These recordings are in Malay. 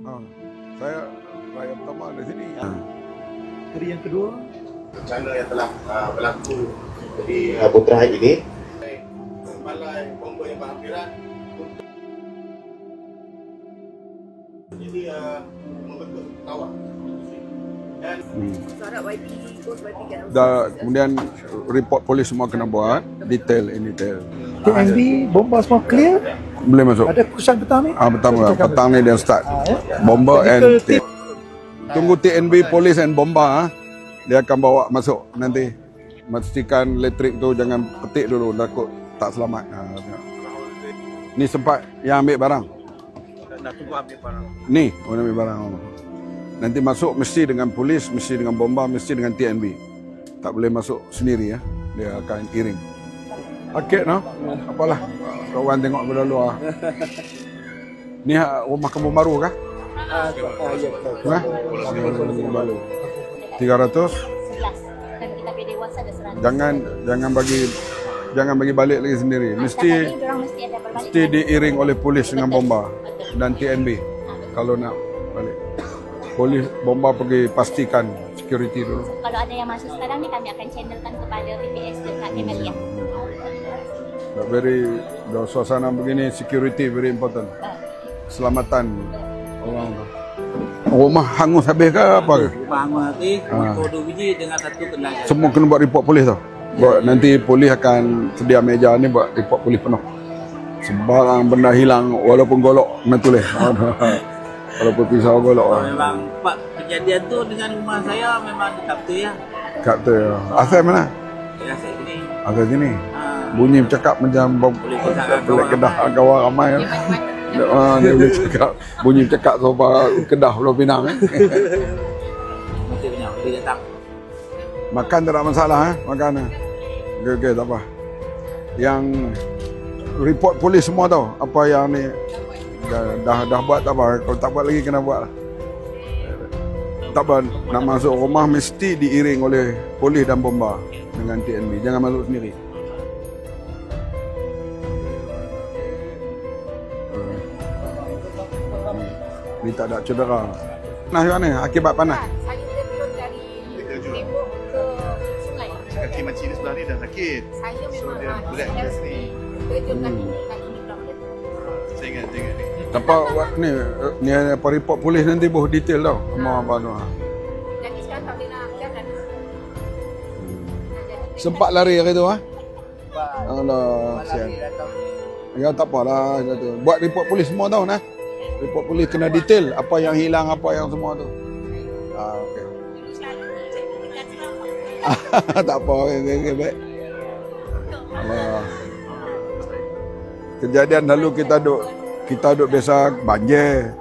Saya rakyat pertama di sini. Hari yang kedua, bencana yang telah berlaku di Putra hari ini. Balai bomba yang berhampiran jadi membentuk kawah. Dan kemudian report polis semua kena buat, detail in detail. TNB, bomba semua clear. Boleh masuk. Ada keputusan petang ni? Petang ni dia start. Bomba and tunggu TNB, polis and bomba. Dia akan bawa masuk nanti. Pastikan elektrik tu jangan petik dulu, takut tak selamat. Ni sempat yang ambil barang. Nak tunggu ambil barang. Ni, orang ambil barang. Nanti masuk mesti dengan polis, mesti dengan bomba, mesti dengan TNB. Tak boleh masuk sendiri ya. Dia akan iring. Okey no? Apalah. Kawan tengok dari luar. Ni rumah kampung baru kah? Ya. 300. Dan kita pilih dewasa ada 100. Jangan bagi balik lagi sendiri. Mesti diiring oleh polis dengan bomba dan TNB kalau nak balik. Polis bomba pergi pastikan security dulu. Kalau ada yang masuk sekarang ni kami akan channelkan kepada PPS dekat Kemelia. Very suasana begini security very important. Keselamatan orang tu. Rumah hangus habis ke apa ke? Rumah hangus habis, motor 2 biji dengan 1 kelai. Semua kena buat report polis tau. Nanti polis akan sedia meja ni buat report polis penuh. Sebarang benda hilang walaupun golok kena tulis. Walaupun pisau golok. Memang pak kejadian tu dengan rumah saya memang kapten ya. Kapten. Asal mana? Asal sini. Asal sini. Bunyi bercakap macam pelik Kedah kawan ramai kan. Dia boleh cakap bunyi bercakap sopa Kedah Pulau Pinang Masih banyak boleh datang. Makan tak ada masalah makan. Okey tak apa. Yang report polis semua tahu apa yang ni dah buat tak apa. Kalau tak buat lagi kena buat lah. Tak apa, nak masuk rumah mesti diiring oleh polis dan bomba dengan TNB. Jangan masuk sendiri. Ni tak ada cedera. Nah, macam mana akibat panas? Saya turun dari tembok ke sungai. kaki makcik ni sebelah ni dah sakit. Saya So memang dia berat kat sini. terjun kaki ni berapa detik. Saya ingat tengok ni. Apa ni apa report polis nanti boh detail tau. Mau apa tu. Jadi sekarang tak boleh nak jalan. Sempat lari hari tu Alah, sian. Ya tak apalah tu. Buat report polis semua tau nah. Report polis kena detail apa yang hilang, apa yang semua tu. Okey. Tak apa, okey baik. Alah. Kejadian lalu kita duk biasa banjir.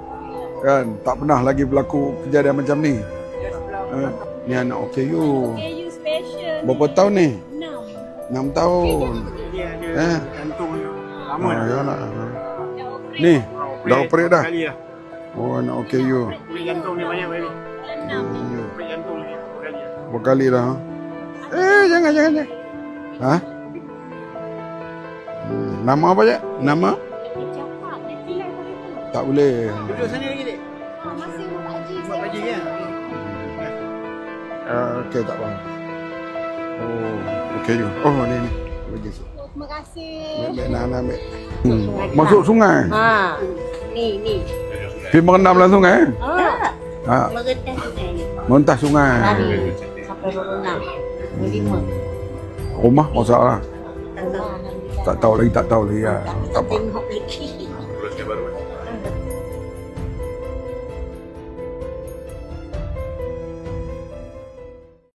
Kan, tak pernah lagi berlaku kejadian macam ni. Ni anak OKU. OKU special. Berapa tahun ni? 6. 6 tahun. Gantung lama dah. Ni, dah operate dah. Kali dah. Oh, anak OKU. Operate jantung ni banyak kali. Operate jantung ni kali dah. Berapa kali dah? Jangan. Ha? Nama apa je? Nama? Tak boleh. Duduk sana lagi dek. Masih buat haji. Buat haji kan? Okey, tak apa. Oh, OKU. Oh, ni. Bagi. Terima kasih. Baik, nak ambil. Masuk sungai. Ni. Pergi merendam dalam sungai. Ha. Meretas sungai ni. Mentas sungai. Lari sampai 26. 25. Rumah masalah. Tak tahu lagi ya. Tak apa. Tengok lagi. Teruskan baru.